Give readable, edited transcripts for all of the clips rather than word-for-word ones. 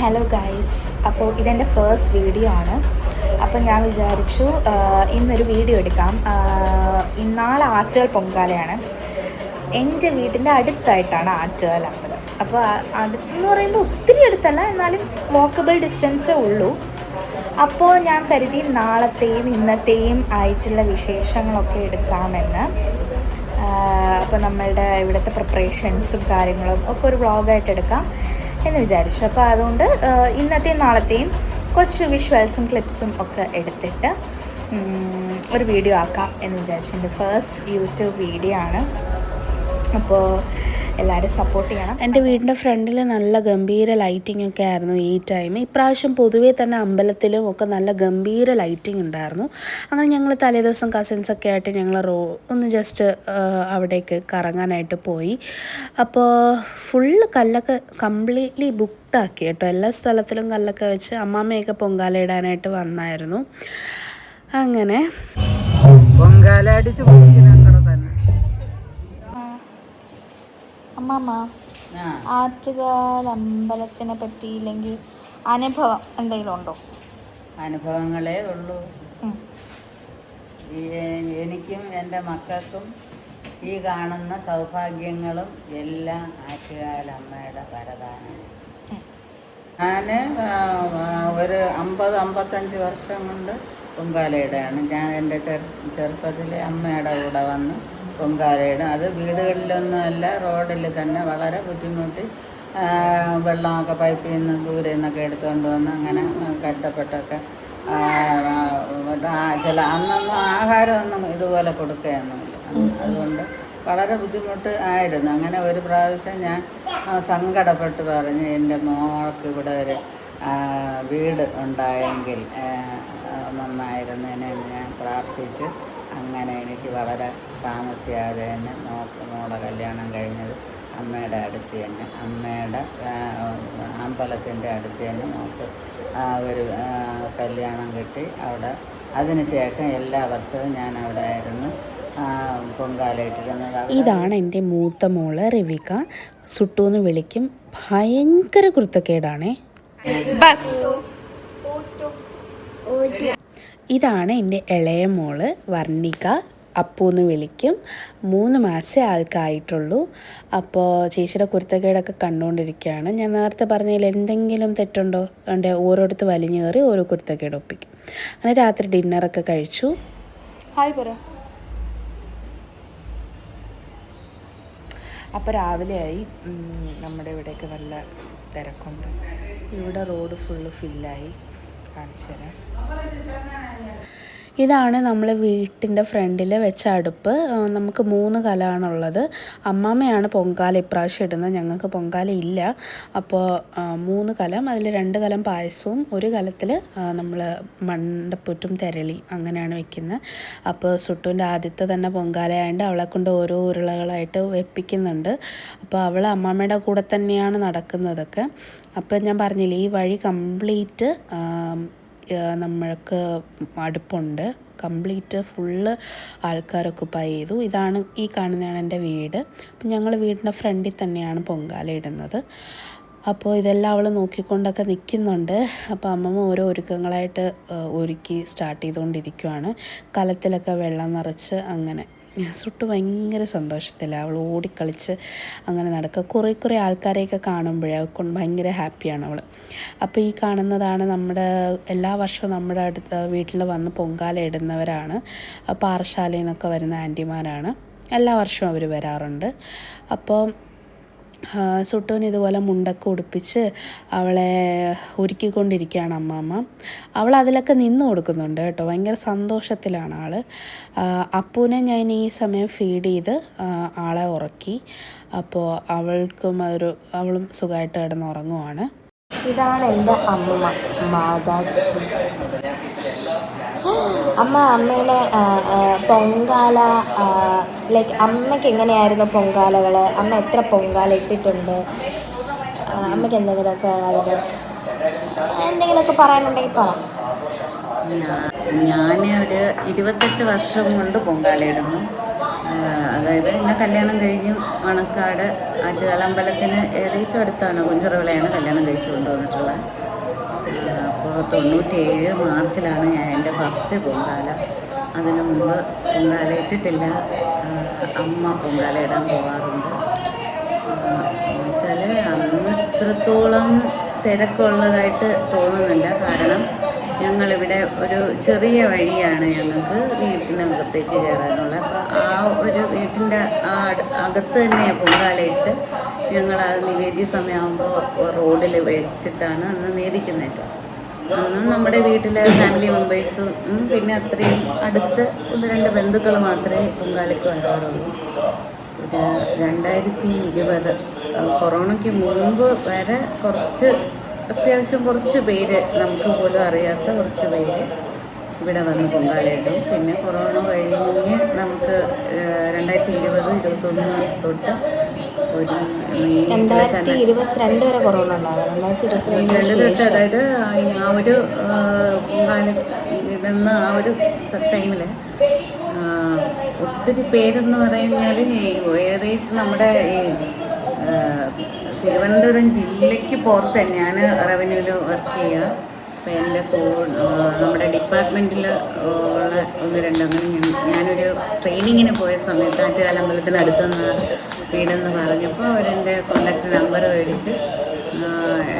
Hello guys, അപ്പോൾ ഇതെൻ്റെ first video ആണ്. അപ്പോൾ ഞാൻ വിചാരിച്ചു ഇന്നൊരു വീഡിയോ എടുക്കാം. നാളെ ആറ്റുകാൽ പൊങ്കാലയാണ്. എൻ്റെ വീട്ടിൻ്റെ അടുത്തായിട്ടാണ് ആറ്റുകാൽ അമ്പലം. അപ്പോൾ അടുത്തെന്ന് പറയുമ്പോൾ ഒത്തിരി അടുത്തല്ല, എന്നാലും വാക്കബിൾ ഡിസ്റ്റൻസേ ഉള്ളൂ. അപ്പോൾ ഞാൻ കരുതി നാളത്തെയും ഇന്നത്തെയും ആയിട്ടുള്ള വിശേഷങ്ങളൊക്കെ എടുക്കാമെന്ന്. അപ്പോൾ നമ്മളുടെ ഇവിടുത്തെ പ്രിപ്പറേഷൻസും കാര്യങ്ങളും ഒക്കെ ഒരു വ്ളോഗായിട്ട് എടുക്കാം എന്ന് വിചാരിച്ചു. അപ്പോൾ അതുകൊണ്ട് ഇന്നത്തെയും നാളത്തെയും കുറച്ച് വിഷ്വൽസും ക്ലിപ്സും ഒക്കെ എടുത്തിട്ട് ഒരു വീഡിയോ ആക്കാം എന്ന് വിചാരിച്ചു. എൻ്റെ ഫസ്റ്റ് യൂട്യൂബ് വീഡിയോ ആണ്. അപ്പോൾ എല്ലാവരും സപ്പോർട്ട് ചെയ്യണം. എൻ്റെ വീടിൻ്റെ ഫ്രണ്ടിൽ നല്ല ഗംഭീര ലൈറ്റിംഗ് ഒക്കെ ആയിരുന്നു ഈ ടൈം. ഇപ്രാവശ്യം പൊതുവേ തന്നെ അമ്പലത്തിലും ഒക്കെ നല്ല ഗംഭീര ലൈറ്റിംഗ് ഉണ്ടായിരുന്നു. അങ്ങനെ ഞങ്ങൾ തലേദിവസം കസിൻസൊക്കെ ആയിട്ട് ഞങ്ങൾ ഒന്ന് ജസ്റ്റ് അവിടേക്ക് കറങ്ങാനായിട്ട് പോയി. അപ്പോൾ ഫുള്ള് കല്ലൊക്കെ കംപ്ലീറ്റ്ലി ബുക്ക്ഡാക്കി കേട്ടോ. എല്ലാ സ്ഥലത്തിലും കല്ലൊക്കെ വെച്ച് അമ്മാമ്മയൊക്കെ പൊങ്കാല ഇടാനായിട്ട് വന്നായിരുന്നു. അങ്ങനെ പൊങ്കാല അടിച്ച് പൊളിക്കുന്നുണ്ടോ തന്നെ. അമ്മാമ്മ, ആറ്റുകാൽ അമ്പലത്തിനെ പറ്റി ഇല്ലെങ്കിൽ അനുഭവം എന്തെങ്കിലും ഉണ്ടോ? അനുഭവങ്ങളേ ഉള്ളൂ. എനിക്കും എൻ്റെ മക്കൾക്കും ഈ കാണുന്ന സൗഭാഗ്യങ്ങളും എല്ലാം ആറ്റുകാൽ അമ്മയുടെ വരദാനം. ഞാൻ ഒരു 50-55 വർഷം കൊണ്ട് പൊങ്കാലയിടാണ്. ഞാൻ എൻ്റെ ചെറുപ്പത്തിൽ അമ്മയുടെ കൂടെ വന്ന് പൊങ്കാലയിടും. അത് വീടുകളിലൊന്നുമല്ല, റോഡിൽ തന്നെ വളരെ ബുദ്ധിമുട്ടി വെള്ളമൊക്കെ പൈപ്പിൽ നിന്ന് ദൂരെ നിന്നൊക്കെ എടുത്തുകൊണ്ട് വന്ന് അങ്ങനെ കഷ്ടപ്പെട്ടൊക്കെ അന്നൊന്നും ആഹാരമൊന്നും ഇതുപോലെ കൊടുക്കുകയൊന്നുമില്ല. അതുകൊണ്ട് വളരെ ബുദ്ധിമുട്ട് ആയിരുന്നു. അങ്ങനെ ഒരു പ്രാവശ്യം ഞാൻ സങ്കടപ്പെട്ട് പറഞ്ഞ് എൻ്റെ മോൾക്ക് ഇവിടെ ഒരു വീട് ഉണ്ടായെങ്കിൽ നന്നായിരുന്നതിനെ ഞാൻ പ്രാർത്ഥിച്ച് അങ്ങനെ എനിക്ക് വളരെ താമസിയാതെ തന്നെ മോളെ കല്യാണം കഴിഞ്ഞത് അമ്മയുടെ അടുത്ത് തന്നെ, അമ്മയുടെ അമ്പലത്തിൻ്റെ അടുത്ത് തന്നെ മോൾക്ക് ഒരു കല്യാണം കിട്ടി അവിടെ. അതിനുശേഷം എല്ലാ വർഷവും ഞാൻ അവിടെ ആയിരുന്നു പൊങ്കാലയിട്ടിരുന്നത്. ഇതാണ് എൻ്റെ മൂത്ത മോള് രവിക. സുട്ടൂന്ന് വിളിക്കും. ഭയങ്കര കുരുത്തക്കേടാണേ. ഇതാണ് എൻ്റെ ഇളയ മോള് വർണിക. അപ്പൂന്ന് വിളിക്കും. 3 മാസേ ആൾക്കായിട്ടുള്ളൂ. അപ്പോൾ ചേച്ചിയുടെ കുരുത്തക്കേടൊക്കെ കണ്ടുകൊണ്ടിരിക്കുകയാണ്. ഞാൻ നേരത്തെ പറഞ്ഞതിൽ എന്തെങ്കിലും തെറ്റുണ്ടോ എൻ്റെ ഓരോരുത്തർ വലിഞ്ഞു കയറി ഓരോ കുരുത്തക്കേട് ഒപ്പിക്കും. അങ്ങനെ രാത്രി ഡിന്നറൊക്കെ കഴിച്ചു. ഹായ് പറ. അപ്പോൾ രാവിലെയായി. നമ്മുടെ ഇവിടെയൊക്കെ നല്ല തിരക്കുണ്ട്. ഇവിടെ റോഡ് ഫുള്ള് ഫില്ലായി. കാണിച്ചു തരാം. ഇതാണ് നമ്മൾ വീട്ടിൻ്റെ ഫ്രണ്ടിൽ വെച്ച അടുപ്പ്. നമുക്ക് 3 കലമാണുള്ളത്. അമ്മാമ്മയാണ് പൊങ്കാല ഇപ്രാവശ്യം ഇടുന്നത്. ഞങ്ങൾക്ക് പൊങ്കാല ഇല്ല. അപ്പോൾ 3 കലം, അതിൽ 2 കലം പായസവും 1 കലത്തിൽ നമ്മൾ മണ്ടപ്പുറ്റും തെരളി അങ്ങനെയാണ് വെക്കുന്നത്. അപ്പോൾ സുട്ടുവിൻ്റെ ആദ്യത്തെ തന്നെ പൊങ്കാലയായതുകൊണ്ട് അവളെ കൊണ്ട് ഓരോ ഉരുളകളായിട്ട് വെപ്പിക്കുന്നുണ്ട്. അപ്പോൾ അവൾ അമ്മാമ്മയുടെ കൂടെ തന്നെയാണ് നടക്കുന്നതൊക്കെ. അപ്പോൾ ഞാൻ പറഞ്ഞില്ലേ, ഈ വഴി കംപ്ലീറ്റ് നമ്മൾക്ക് അടുപ്പുണ്ട്. കംപ്ലീറ്റ് ഫുള്ള് ആൾക്കാരൊക്കെ ചെയ്തു. ഈ കാണുന്നതാണ് എൻ്റെ വീട്. അപ്പം ഞങ്ങൾ വീടിൻ്റെ ഫ്രണ്ടിൽ തന്നെയാണ് പൊങ്കാല ഇടുന്നത്. അപ്പോൾ ഇതെല്ലാം അവൾ നോക്കിക്കൊണ്ടൊക്കെ നിൽക്കുന്നുണ്ട്. അപ്പോൾ അമ്മമ്മ ഓരോ ഒരുക്കങ്ങളായിട്ട് ഒരുക്കി സ്റ്റാർട്ട് ചെയ്തുകൊണ്ടിരിക്കുകയാണ്. കലത്തിലൊക്കെ വെള്ളം നിറച്ച് അങ്ങനെ. സുട്ട് ഭയങ്കര സന്തോഷത്തിലാണ്. അവൾ ഓടിക്കളിച്ച് അങ്ങനെ നടക്കുക. കുറേ ആൾക്കാരെയൊക്കെ കാണുമ്പോഴേ അവൾക്ക് ഭയങ്കര ഹാപ്പിയാണ് അവൾ. അപ്പോൾ ഈ കാണുന്നതാണ് നമ്മുടെ എല്ലാ വർഷവും നമ്മുടെ അടുത്ത വീട്ടിൽ വന്ന് പൊങ്കാല ഇടുന്നവരാണ്. പാറശാലയിൽ നിന്നൊക്കെ വരുന്ന ആൻറ്റിമാരാണ്. എല്ലാ വർഷവും അവർ വരാറുണ്ട്. അപ്പോൾ സുട്ടുവിന് ഇതുപോലെ മുണ്ടൊക്കെ ഉടുപ്പിച്ച് അവളെ ഒരുക്കിക്കൊണ്ടിരിക്കുകയാണ് അമ്മാമ്മ. അവൾ അതിലൊക്കെ നിന്ന് കൊടുക്കുന്നുണ്ട് കേട്ടോ. ഭയങ്കര സന്തോഷത്തിലാണ് ആൾ. അപ്പൂനെ ഞാൻ ഈ സമയം ഫീഡ് ചെയ്ത് ആളെ ഉറക്കി. അപ്പോൾ അവളും സുഖമായിട്ട് കിടന്നുറങ്ങുവാണ്. ഇതാണ് എൻ്റെ അമ്മ മാതാശ്രീ. അമ്മയുടെ പൊങ്കാല ലൈക്ക് അമ്മയ്ക്ക് എങ്ങനെയായിരുന്നു പൊങ്കാലകൾ, അമ്മ എത്ര പൊങ്കാല ഇട്ടിട്ടുണ്ട്, അമ്മയ്ക്ക് എന്തെങ്കിലുമൊക്കെ പറയാനുണ്ടെങ്കിൽ പറ. ഞാൻ ഒരു 28 വർഷം കൊണ്ട് പൊങ്കാല ഇടുന്നു. അതായത് എന്നെ കല്യാണം കഴിഞ്ഞു മണക്കാട് ആറ്റുകാൽ അമ്പലത്തിന് ഏകദേശം അടുത്താണ്, കുഞ്ചിറവിളയാണ് കല്യാണം കഴിച്ചു കൊണ്ടുവന്നിട്ടുള്ളത്. അപ്പോൾ 97 മാർച്ചിലാണ് ഞാൻ എൻ്റെ ഫസ്റ്റ് പൊങ്കാല. അതിനു മുമ്പ് പൊങ്കാല ഇട്ടിട്ടില്ല. അമ്മ പൊങ്കാല ഇടാൻ പോകാറുണ്ട്. എന്നുവെച്ചാൽ അന്ന് ഇത്രത്തോളം തിരക്കുള്ളതായിട്ട് തോന്നുന്നില്ല. കാരണം ഞങ്ങളിവിടെ ഒരു ചെറിയ വഴിയാണ് ഞങ്ങൾക്ക് വീട്ടിനകത്തേക്ക് കയറാനുള്ള. അപ്പോൾ ആ ഒരു വീട്ടിൻ്റെ അകത്ത് തന്നെ പൊങ്കാലയിട്ട് ഞങ്ങളത് നിവേദ്യ സമയമാകുമ്പോൾ റോഡിൽ വെച്ചിട്ടാണ് അന്ന് നേദിക്കുന്നത്. അന്ന് നമ്മുടെ വീട്ടിലെ ഫാമിലി മെമ്പേഴ്സും പിന്നെ അത്രയും അടുത്ത് 1-2 ബന്ധുക്കൾ മാത്രമേ പൊങ്കാലയ്ക്ക് വരാറുള്ളൂ. ഒരു 2020 കൊറോണയ്ക്ക് മുമ്പ് വരെ അത്യാവശ്യം കുറച്ച് പേര്, നമുക്ക് പോലും അറിയാത്ത കുറച്ച് പേര് ഇവിടെ വന്ന് പൊങ്കാലയിടും. പിന്നെ കൊറോണ കഴിഞ്ഞ് നമുക്ക് 2020-21 തൊട്ട് ഒരു 2022 വരെ കൊറോണ ഉണ്ടാകും. 2022 തൊട്ട്, അതായത് ആ ഒരു പൊങ്കാല ഇടുന്ന ആ ഒരു ടൈമിൽ ഒത്തിരി പേരെന്ന് പറഞ്ഞാൽ ഏകദേശം നമ്മുടെ ഈ തിരുവനന്തപുരം ജില്ലയ്ക്ക് പുറത്ത്, ഞാൻ റവന്യൂവിൽ വർക്ക് ചെയ്യുക. അപ്പോൾ എൻ്റെ നമ്മുടെ ഡിപ്പാർട്ട്മെൻറ്റിൽ ഉള്ള 1-2 അങ്ങനെ ഞാനൊരു ട്രെയിനിങ്ങിന് പോയ സമയത്ത് ആറ്റുകാൽ അമ്പലത്തിന് അടുത്തുനിന്ന് വീടെന്ന് പറഞ്ഞപ്പോൾ അവരെൻ്റെ കോണ്ടാക്ട് നമ്പർ മേടിച്ച്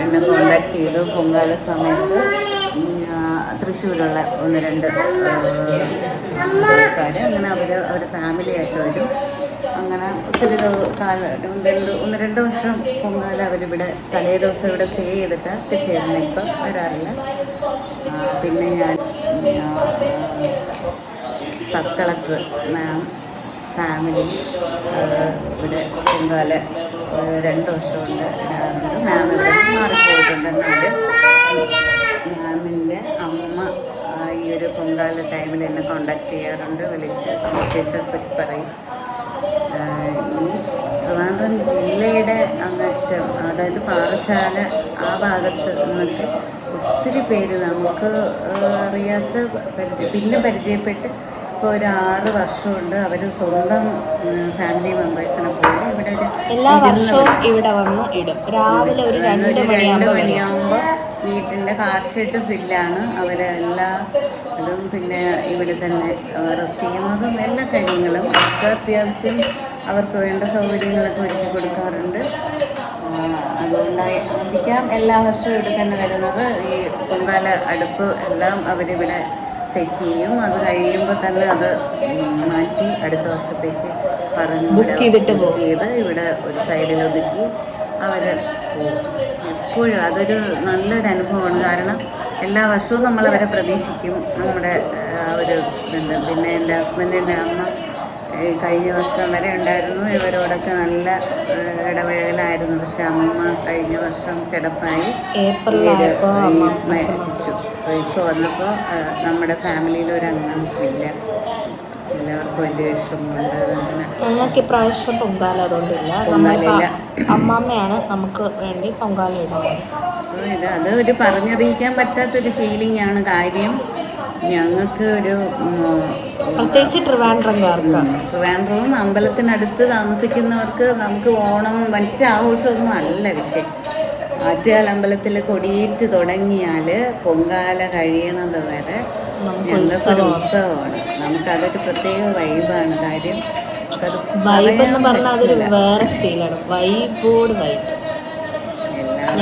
എന്നെ കോണ്ടാക്ട് ചെയ്തു. പൊങ്കാല സമയത്ത് തൃശ്ശൂരുള്ള 1-2 ആൾക്കാർ അങ്ങനെ അവർ ഫാമിലിയായിട്ട് വരും. അങ്ങനെ ഒത്തിരി 1-2 വർഷം പൊങ്കാല അവരിവിടെ തലേ ദിവസം ഇവിടെ സ്റ്റേ ചെയ്തിട്ടാണ് എത്തിച്ചേരുന്നത്. ഇപ്പം വരാറില്ല. പിന്നെ ഞാൻ സബ് കളക്ടർ മാം ഫാമിലി ഇവിടെ പൊങ്കാല 2 വർഷം കൊണ്ട് ഇടാറുണ്ട്. മാം ഇവിടെ മാറിപ്പോയിട്ടുണ്ട്. എന്നാലും മാമിൻ്റെ അമ്മ ഈ ഒരു പൊങ്കാല ടൈമിൽ എന്നെ കോണ്ടാക്ട് ചെയ്യാറുണ്ട്. വിളിച്ച് വിശേഷപ്പെട്ട് പറയും. ഈ ട്രിവാൻഡ്രം ജില്ലയുടെ അങ്ങറ്റം, അതായത് പാറശാല ആ ഭാഗത്ത് നിന്നൊക്കെ ഒത്തിരി പേര് നമുക്ക് അറിയാത്ത പിന്നെ പരിചയപ്പെട്ട് ഇപ്പോൾ ഒരു 6 വർഷമുണ്ട്. അവർ സ്വന്തം ഫാമിലി മെമ്പേഴ്സിനെ പോലെ ഇവിടെ എല്ലാ വർഷവും ഇവിടെ വന്ന് ഇടും. രാവിലെ ഒരു 2 മണിയാകുമ്പോൾ വീട്ടിൻ്റെ കാർ ഷെഡ് ഫില്ലാണ് അവരെല്ലാ ഇതും. പിന്നെ ഇവിടെ തന്നെ റെസ്റ്റ് ചെയ്യുന്നതും എല്ലാ കാര്യങ്ങളും അത്യാവശ്യം അവർക്ക് വേണ്ട സൗകര്യങ്ങളൊക്കെ ഒരുക്കി കൊടുക്കാറുണ്ട്. അതുകൊണ്ടായിരിക്കാം എല്ലാ വർഷവും ഇവിടെ തന്നെ വരുന്നത്. ഈ പൊങ്കാല അടുപ്പ് എല്ലാം അവരിവിടെ സെറ്റ് ചെയ്യും. അത് കഴിയുമ്പോൾ തന്നെ അത് മാറ്റി അടുത്ത വർഷത്തേക്ക് പറഞ്ഞ് ബുക്ക് ചെയ്ത് ഇവിടെ ഒരു സൈഡിൽ ഒതുക്കി അവർ പോകും. എപ്പോഴും അതൊരു നല്ലൊരു അനുഭവമാണ്. കാരണം എല്ലാ വർഷവും നമ്മളവരെ പ്രതീക്ഷിക്കും. നമ്മുടെ ഒരു ബന്ധം. പിന്നെ എൻ്റെ ഹസ്ബൻഡിൻ്റെ അമ്മ കഴിഞ്ഞ വർഷം വരെ ഉണ്ടായിരുന്നു. ഇവരോടൊക്കെ നല്ല ഇടപഴകലായിരുന്നു. പക്ഷെ അമ്മ കഴിഞ്ഞ വർഷം കിടപ്പായി മരിച്ചു. ഇപ്പോൾ വന്നപ്പോൾ നമ്മുടെ ഫാമിലിയിൽ ഒരു അംഗം ഇല്ല. എല്ലാവർക്കും വലിയ വിഷമമുണ്ട്. അങ്ങനെ ഞങ്ങൾക്ക് ഇപ്രാവശ്യം പൊങ്കാല അതുകൊണ്ടില്ല. അമ്മാമ്മയാണ് നമുക്ക് വേണ്ടി പൊങ്കാല ഇടുന്നത്. അത് ഒരു പറഞ്ഞറിയിക്കാൻ പറ്റാത്തൊരു ഫീലിംഗ് ആണ്. കാര്യം ഞങ്ങൾക്ക് ഒരു പ്രത്യേകിച്ച് ട്രിവാൻഡ്രവും അമ്പലത്തിനടുത്ത് താമസിക്കുന്നവർക്ക് നമുക്ക് ഓണം മറ്റ് ആഘോഷമൊന്നും അല്ല വിഷയം. ആറ്റുകാൽ അമ്പലത്തിൽ കൊടിയേറ്റ് തുടങ്ങിയാൽ പൊങ്കാല കഴിയണത് വരെ ഞങ്ങൾക്കൊരു ഉത്സവമാണ്. നമുക്കതൊരു പ്രത്യേക വൈബാണ്. കാര്യം വൈബെന്ന് പറഞ്ഞാൽ അതൊരു വേറെ ഫീലാണ്. വൈബോട് വൈബ്.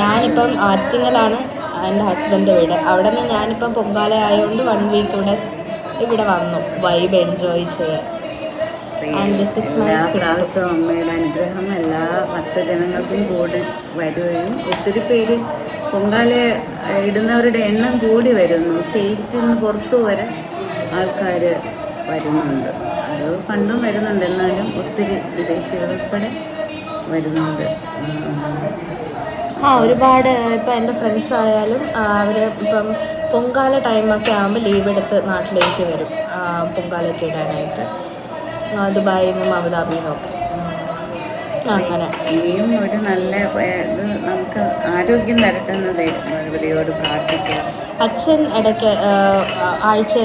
ഞാനിപ്പം ആറ്റിങ്ങലാണ് എൻ്റെ ഹസ്ബൻഡ് വീട്. അവിടെ നിന്ന് ഞാനിപ്പം പൊങ്കാല ആയതുകൊണ്ട് 1 വീക്ക് ഇവിടെ വന്നു വൈബ് എൻജോയ് ചെയ്യാൻ. എല്ലാ പ്രാവശ്യവും അമ്മയുടെ അനുഗ്രഹം എല്ലാ ഭക്തജനങ്ങൾക്കും കൂടി വരികയും ഒത്തിരി പേര് പൊങ്കാല ഇടുന്നവരുടെ എണ്ണം കൂടി വരുന്നു. സ്റ്റേറ്റിൽ നിന്ന് പുറത്തു വരെ ആൾക്കാർ വരുന്നുണ്ട്. അത് പണ്ടും വരുന്നുണ്ട്. എന്നാലും ഒത്തിരി വിദേശികൾ ഉൾപ്പെടെ വരുന്നുണ്ട്. ഒരുപാട് ഇപ്പം എൻ്റെ ഫ്രണ്ട്സ് ആയാലും അവർ ഇപ്പം പൊങ്കാല ടൈമൊക്കെ ആകുമ്പോൾ ലീവ് എടുത്ത് നാട്ടിലേക്ക് വരും പൊങ്കാലയൊക്കെ ഇടാനായിട്ട്. ദുബായിൽ നിന്നും അബുദാബിയിൽ നിന്നൊക്കെ. അങ്ങനെ ഇനിയും ഒരു നല്ല ഇത് നമുക്ക് ആരോഗ്യം തരട്ടെന്ന് ഭഗവതിയോട് പ്രാർത്ഥിക്കാം. അച്ഛൻ ഇടയ്ക്ക്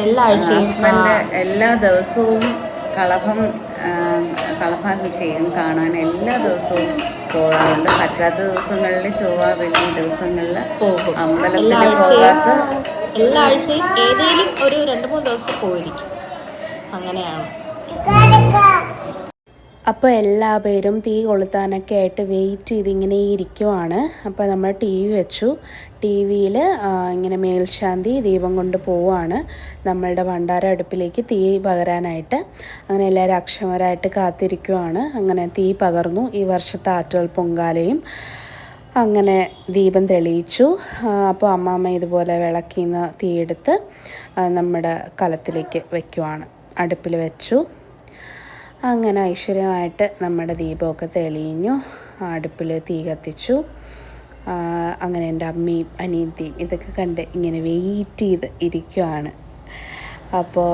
എല്ലാ ആഴ്ചയും എല്ലാ ദിവസവും കളഭം കളഭാഭിഷേകം കാണാൻ എല്ലാ ദിവസവും പോകാറുണ്ട്. പറ്റാത്ത ദിവസങ്ങളിൽ ചൊവ്വ വെള്ളി ദിവസങ്ങളിൽ പോകും. അമ്പലത്തിൽ പോകാത്ത എല്ലാ ആഴ്ചയും ഏതെങ്കിലും ഒരു 2-3 ദിവസം പോയിരിക്കും. അങ്ങനെയാണ്. അപ്പോൾ എല്ലാവരും തീ കൊളുത്താനൊക്കെ ആയിട്ട് വെയിറ്റ് ചെയ്ത് ഇങ്ങനെ ഇരിക്കുവാണ്. അപ്പോൾ നമ്മൾ ടി വി വെച്ചു. ടി വിയിൽ ഇങ്ങനെ മേൽശാന്തി ദീപം കൊണ്ട് പോവാണ് നമ്മളുടെ ഭണ്ഡാര അടുപ്പിലേക്ക് തീ പകരാനായിട്ട്. അങ്ങനെ എല്ലാവരും അക്ഷമരായിട്ട് കാത്തിരിക്കുവാണ്. അങ്ങനെ തീ പകർന്നു. ഈ വർഷത്തെ ആറ്റുകാൽ പൊങ്കാലയും അങ്ങനെ ദീപം തെളിയിച്ചു. അപ്പോൾ അമ്മാമ്മ ഇതുപോലെ വിളക്കിൽ നിന്ന് തീയെടുത്ത് നമ്മുടെ കലത്തിലേക്ക് വയ്ക്കുവാണ്. അടുപ്പിൽ വെച്ചു. അങ്ങനെ ഐശ്വര്യമായിട്ട് നമ്മുടെ ദീപമൊക്കെ തെളിഞ്ഞു. അടുപ്പിൽ തീ കത്തിച്ചു. അങ്ങനെ എൻ്റെ അമ്മയും അനിയത്തിയും ഇതൊക്കെ കണ്ട് ഇങ്ങനെ വെയിറ്റ് ചെയ്ത് ഇരിക്കുവാണ്. അപ്പോൾ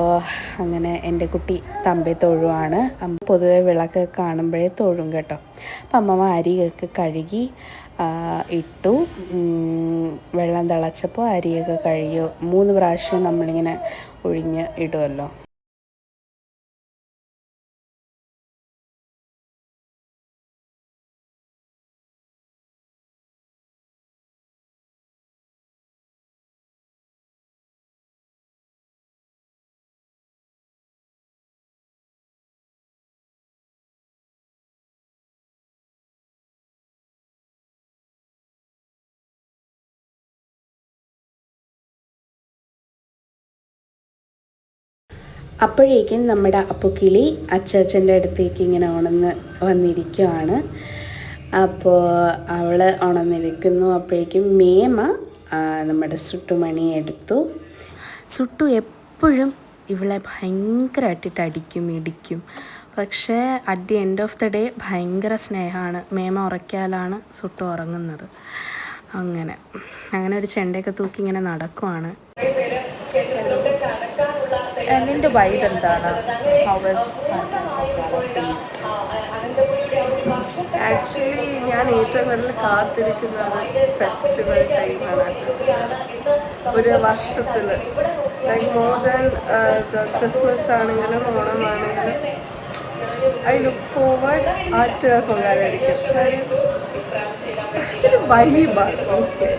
അങ്ങനെ എൻ്റെ കുട്ടി തമ്പി തൊഴുവാണ്. പൊതുവെ വിളക്ക് കാണുമ്പോഴേ തൊഴും കേട്ടോ. അപ്പം അമ്മമ്മ അരിയൊക്കെ കഴുകി ഇട്ടു. വെള്ളം തിളച്ചപ്പോൾ അരിയൊക്കെ കഴുകി 3 പ്രാവശ്യം നമ്മളിങ്ങനെ ഒഴിഞ്ഞ് ഇടുമല്ലോ. അപ്പോഴേക്കും നമ്മുടെ അപ്പുക്കിളി അച്ചാച്ചൻ്റെ അടുത്തേക്ക് ഇങ്ങനെ വന്നിരിക്കുവാണ്. അപ്പോൾ അവൾ ഉണർന്നിരിക്കുന്നു. അപ്പോഴേക്കും മേമ നമ്മുടെ സുട്ടുമണി എടുത്തു. സുട്ടു എപ്പോഴും ഇവളെ ഭയങ്കരമായിട്ടിട്ട് അടിക്കും ഇടിക്കും. പക്ഷേ at the end of the day ഭയങ്കര സ്നേഹമാണ്. മേമ ഉറക്കിയാലാണ് സുട്ടു ഉറങ്ങുന്നത്. അങ്ങനെ ഒരു ചെണ്ടയൊക്കെ തൂക്കി ഇങ്ങനെ നടക്കുവാണ്. നിൻ്റെ വൈബ് എന്താണ്? ആക്ച്വലി ഞാൻ ഏറ്റവും കൂടുതൽ കാത്തിരിക്കുന്നത് ഫെസ്റ്റിവൽ ടൈമാണ്. ഒരു വർഷത്തിൽ ലൈക്ക് മോർ ദാൻ ക്രിസ്മസ് ആണെങ്കിലും ഓണമാണെങ്കിലും ഐ ലുക്ക് ഫോർവേഡ് ആറ്റുകാൽ പൊങ്കാലയ്ക്ക്. ഒരു വൈബാണ് മനസ്സിലായി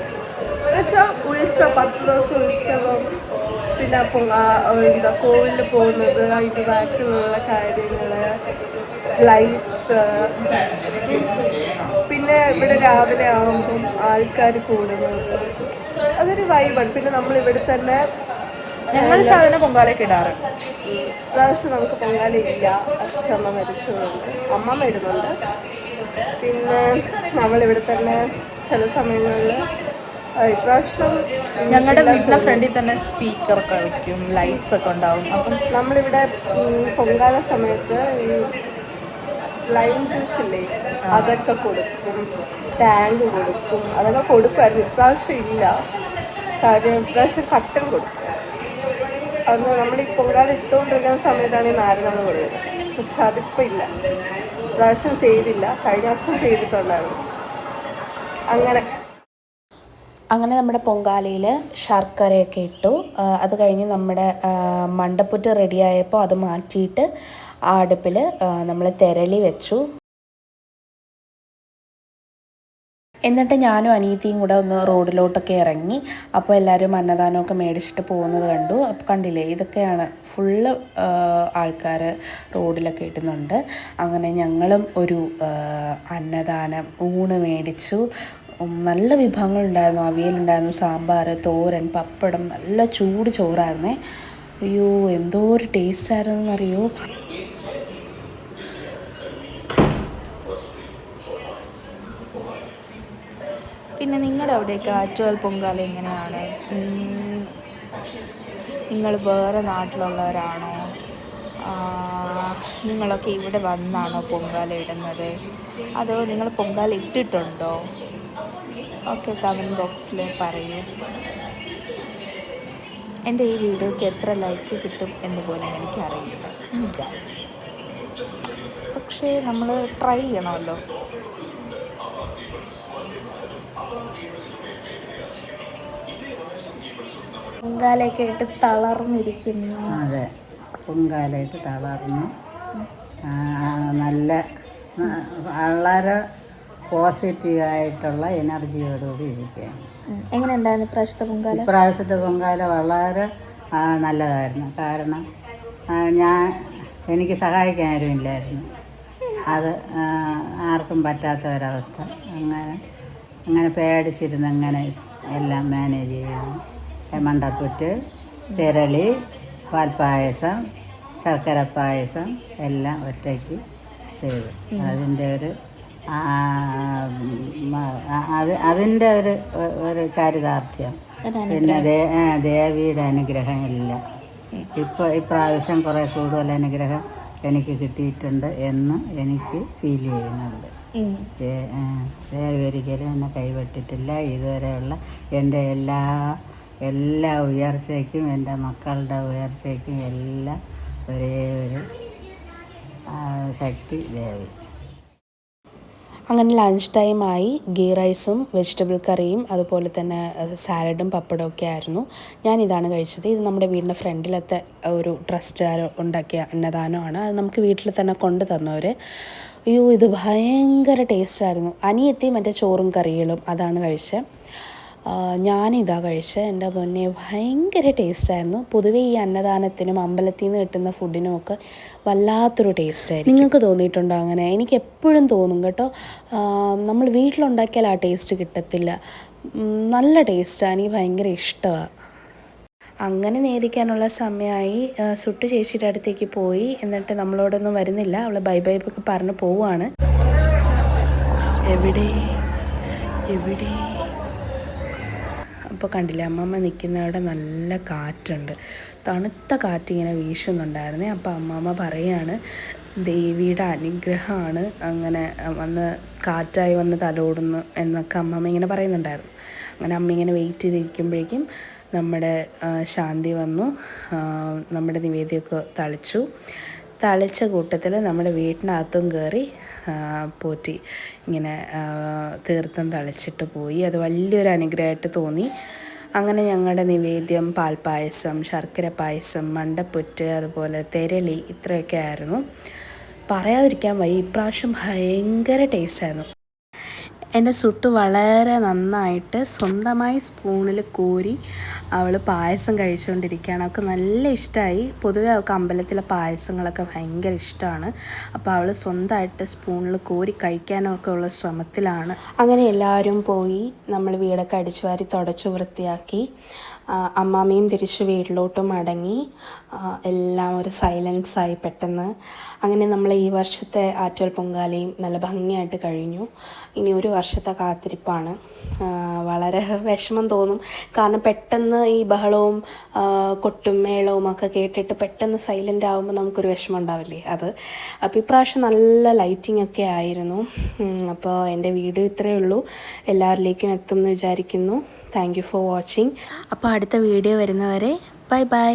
എന്നുവെച്ചാൽ ഉത്സവം 10 ദിവസം ഉത്സവം. പിന്നെ എന്താ കോവിലിൽ പോകുന്നത്, അതിൻ്റെ ബാക്കിലുള്ള കാര്യങ്ങൾ, ലൈറ്റ്സ്, പിന്നെ ഇവിടെ രാവിലെ ആകുമ്പം ആൾക്കാർ കൂടുന്നത്, അതൊരു വൈബാണ്. പിന്നെ നമ്മളിവിടെ തന്നെ ഞങ്ങൾ സാധാരണ പൊങ്കാലയൊക്കെ ഇടാറ്. ഇപ്രാവശ്യം നമുക്ക് പൊങ്കാല ഇല്ല, അച്ഛമ്മ മരിച്ചതുകൊണ്ട്. അമ്മമ്മ ഇടുന്നുണ്ട്. പിന്നെ നമ്മളിവിടെ തന്നെ ചില സമയങ്ങളിൽ ഇപ്രാവശ്യം ഞങ്ങളുടെ വീട്ടിലെ ഫ്രണ്ടിൽ തന്നെ സ്പീക്കറൊക്കെ വയ്ക്കും, ലൈറ്റ്സ് ഒക്കെ ഉണ്ടാവും. അപ്പം നമ്മളിവിടെ പൊങ്കാല സമയത്ത് ഈ ലൈം ജ്യൂസ് ഇല്ലേ അതൊക്കെ കൊടുക്കും, ടാങ്ക് കൊടുക്കും, അതൊക്കെ കൊടുക്കുമായിരുന്നു. ഇപ്രാവശ്യം ഇല്ല, കാര്യം ഇപ്രാവശ്യം കട്ടൻ കൊടുത്തു. അന്ന് നമ്മൾ ഈ പൊങ്കാല ഇട്ടുകൊണ്ടിരിക്കുന്ന സമയത്താണ് ഈ നാരങ്ങ കൊടുക്കുന്നത്. പക്ഷെ അതിപ്പോൾ ഇല്ല, ഇപ്രാവശ്യം ചെയ്തില്ല. കഴിഞ്ഞ വർഷം ചെയ്തിട്ടുണ്ടായിരുന്നു. അങ്ങനെ നമ്മുടെ പൊങ്കാലയിൽ ശർക്കരയൊക്കെ ഇട്ടു. അത് കഴിഞ്ഞ് നമ്മുടെ മണ്ടപ്പുറ്റ് റെഡിയായപ്പോൾ അത് മാറ്റിയിട്ട് ആ അടുപ്പിൽ നമ്മൾ തിരളി വെച്ചു. എന്നിട്ട് ഞാനും അനിയത്തിയും കൂടെ ഒന്ന് റോഡിലോട്ടൊക്കെ ഇറങ്ങി. അപ്പോൾ എല്ലാവരും അന്നദാനമൊക്കെ മേടിച്ചിട്ട് പോകുന്നത് കണ്ടു. അപ്പോൾ കണ്ടില്ലേ, ഇതൊക്കെയാണ് ഫുള്ള് ആൾക്കാർ റോഡിലൊക്കെ ഇടുന്നുണ്ട്. അങ്ങനെ ഞങ്ങളും ഒരു അന്നദാനം ഊണ് മേടിച്ചു. നല്ല വിഭവങ്ങളുണ്ടായിരുന്നു. അവിയലുണ്ടായിരുന്നു, സാമ്പാർ, തോരൻ, പപ്പടം, നല്ല ചൂട് ചോറായിരുന്നേ. അയ്യോ എന്തോ ഒരു ടേസ്റ്റ് ആയിരുന്നെന്നറിയോ. പിന്നെ നിങ്ങളുടെ അവിടെയൊക്കെ ആറ്റുകാൽ പൊങ്കാല എങ്ങനെയാണ്? നിങ്ങൾ വേറെ നാട്ടിലുള്ളവരാണോ? നിങ്ങളൊക്കെ ഇവിടെ വന്നാണോ പൊങ്കാല ഇടുന്നത്? അതോ നിങ്ങൾ പൊങ്കാല ഇട്ടിട്ടുണ്ടോ? ഒക്കെ കമൻറ്റ് ബോക്സിൽ പറയൂ. എൻ്റെ ഈ വീഡിയോയ്ക്ക് എത്ര ലൈക്ക് കിട്ടും എന്ന് പോലും എനിക്കറിയില്ല. പക്ഷേ നമ്മൾ ട്രൈ ചെയ്യണമല്ലോ. പൊങ്കാലയൊക്കെ ഇട്ട് തളർന്നിരിക്കുന്നു. അതെ, പൊങ്കാലയിട്ട് തളർന്നു. നല്ല വളരെ പോസിറ്റീവായിട്ടുള്ള എനർജിയോടുകൂടി ഇരിക്കുകയാണ്. എങ്ങനെ ഉണ്ടായിരുന്നു ഇപ്രാവശ്യത്തെ പൊങ്കാല? ഇപ്രാവശ്യത്തെ പൊങ്കാല വളരെ നല്ലതായിരുന്നു. കാരണം എനിക്ക് സഹായിക്കാൻ ആരും ഇല്ലായിരുന്നു. അത് ആർക്കും പറ്റാത്ത ഒരവസ്ഥ. അങ്ങനെ പേടിച്ചിരുന്ന് അങ്ങനെ എല്ലാം മാനേജ് ചെയ്യുന്നു. മണ്ടപ്പുറ്റ്, തിരളി, പാൽപ്പായസം, ശർക്കര പായസം എല്ലാം ഒറ്റയ്ക്ക് ചെയ്തു. അതിൻ്റെ ഒരു ചാരിതാർത്ഥ്യം. പിന്നെ ദേവിയുടെ അനുഗ്രഹം ഇല്ല. ഇപ്രാവശ്യം കുറേ കൂടുതൽ അനുഗ്രഹം എനിക്ക് കിട്ടിയിട്ടുണ്ട് എന്ന് എനിക്ക് ഫീൽ ചെയ്യുന്നുണ്ട്. ദേവി ഒരിക്കലും എന്നെ കൈവിട്ടിട്ടില്ല. ഇതുവരെയുള്ള എൻ്റെ എല്ലാ ഉയർച്ചയ്ക്കും എൻ്റെ മക്കളുടെ ഉയർച്ചയ്ക്കും എല്ലാം ഒരേ ഒരു ശക്തി ദേവി. അങ്ങനെ ലഞ്ച് ടൈമായി. ഗീ റൈസും വെജിറ്റബിൾ കറിയും അതുപോലെ തന്നെ സാലഡും പപ്പടമൊക്കെ ആയിരുന്നു. ഞാനിതാണ് കഴിച്ചത്. ഇത് നമ്മുടെ വീടിൻ്റെ ഫ്രണ്ടിലത്തെ ഒരു ട്രസ്റ്റുകാർ ഉണ്ടാക്കിയ അന്നദാനമാണ്. അത് നമുക്ക് വീട്ടിൽ തന്നെ കൊണ്ട് തന്നവർ. അയ്യോ, ഇത് ഭയങ്കര ടേസ്റ്റായിരുന്നു. അനിയത്തി മറ്റേ ചോറും കറികളും അതാണ് കഴിച്ചത്. ഞാനിതാ കഴിച്ചത്. എൻ്റെ പൊന്നെ, ഭയങ്കര ടേസ്റ്റായിരുന്നു. പൊതുവേ ഈ അന്നദാനത്തിനും അമ്പലത്തിൽ നിന്ന് കിട്ടുന്ന ഫുഡിനും ഒക്കെ വല്ലാത്തൊരു ടേസ്റ്റായിരുന്നു. നിങ്ങൾക്ക് തോന്നിയിട്ടുണ്ടോ അങ്ങനെ? എനിക്ക് എപ്പോഴും തോന്നും കേട്ടോ, നമ്മൾ വീട്ടിലുണ്ടാക്കിയാൽ ആ ടേസ്റ്റ് കിട്ടത്തില്ല. നല്ല ടേസ്റ്റാണ്, എനിക്ക് ഭയങ്കര ഇഷ്ടമാണ്. അങ്ങനെ നേദിക്കാനുള്ള സമയമായി. സുട്ട് ചേച്ചിയുടെ അടുത്തേക്ക് പോയി. എന്നിട്ട് നമ്മളോടൊന്നും വരുന്നില്ല. അവൾ ബൈ ബൈ ഒക്കെ പറഞ്ഞ് പോവുകയാണ്. എവിടെ അപ്പോൾ കണ്ടില്ലേ, അമ്മമ്മ നിൽക്കുന്നവിടെ നല്ല കാറ്റുണ്ട്. തണുത്ത കാറ്റിങ്ങനെ വീശുന്നുണ്ടായിരുന്നേ. അപ്പോൾ അമ്മമ്മ പറയാണ് ദേവിയുടെ അനുഗ്രഹമാണ് അങ്ങനെ കാറ്റായി വന്ന് തലോടുന്നു എന്നൊക്കെ അമ്മമ്മ ഇങ്ങനെ പറയുന്നുണ്ടായിരുന്നു. അങ്ങനെ അമ്മ ഇങ്ങനെ വെയിറ്റ് ചെയ്തിരിക്കുമ്പോഴേക്കും നമ്മുടെ ശാന്തി വന്നു. നമ്മുടെ നിവേദ്യമൊക്കെ തളിച്ച കൂട്ടത്തിൽ നമ്മുടെ വീട്ടിനകത്തും കയറി പോറ്റി ഇങ്ങനെ തീർത്ഥം തളിച്ചിട്ട് പോയി. അത് വലിയൊരു അനുഗ്രഹമായിട്ട് തോന്നി. അങ്ങനെ ഞങ്ങളുടെ നിവേദ്യം പാൽപ്പായസം, ശർക്കര പായസം, മണ്ടപ്പുറ്റ്, അതുപോലെ തെരളി, ഇത്രയൊക്കെ ആയിരുന്നു. പറയാതിരിക്കാൻ വയ്യ, ഇപ്രാവശ്യം ഭയങ്കര ടേസ്റ്റായിരുന്നു. എൻ്റെ സുട്ട് വളരെ നന്നായിട്ട് സ്വന്തമായി സ്പൂണിൽ കോരി അവൾ പായസം കഴിച്ചുകൊണ്ടിരിക്കുകയാണ്. അവൾക്ക് നല്ല ഇഷ്ടമായി. പൊതുവെ അവൾക്ക് അമ്പലത്തിലെ പായസങ്ങളൊക്കെ ഭയങ്കര ഇഷ്ടമാണ്. അപ്പോൾ അവൾ സ്വന്തമായിട്ട് സ്പൂണിൽ കോരി കഴിക്കാനൊക്കെ ഉള്ള ശ്രമത്തിലാണ്. അങ്ങനെ എല്ലാവരും പോയി. നമ്മൾ വീടൊക്കെ അടിച്ചു വാരി തുടച്ചു വൃത്തിയാക്കി. അമ്മാമ്മയും തിരിച്ച് വീട്ടിലോട്ട് മടങ്ങി. എല്ലാം ഒരു സൈലൻസായി പെട്ടെന്ന്. അങ്ങനെ നമ്മൾ ഈ വർഷത്തെ ആറ്റുകാൽ പൊങ്കാലയും നല്ല ഭംഗിയായിട്ട് കഴിഞ്ഞു. ഇനി ഒരു വർഷത്തെ കാത്തിരിപ്പാണ്. വളരെ വിഷമം തോന്നും. കാരണം പെട്ടെന്ന് ഈ ബഹളവും കൊട്ടും മേളവും ഒക്കെ കേട്ടിട്ട് പെട്ടെന്ന് സൈലൻ്റ് ആകുമ്പോൾ നമുക്കൊരു വിഷമം ഉണ്ടാവില്ലേ, അത്. അപ്പോൾ ഇപ്രാവശ്യം നല്ല ലൈറ്റിംഗ് ഒക്കെ ആയിരുന്നു. അപ്പോൾ എൻ്റെ വീഡിയോ ഇത്രയേ ഉള്ളൂ. എല്ലാവരിലേക്കും എത്തും എന്ന് വിചാരിക്കുന്നു. Thank you for watching. അപ്പോൾ അടുത്ത വീഡിയോ വരുന്നവരെ ബൈ ബൈ.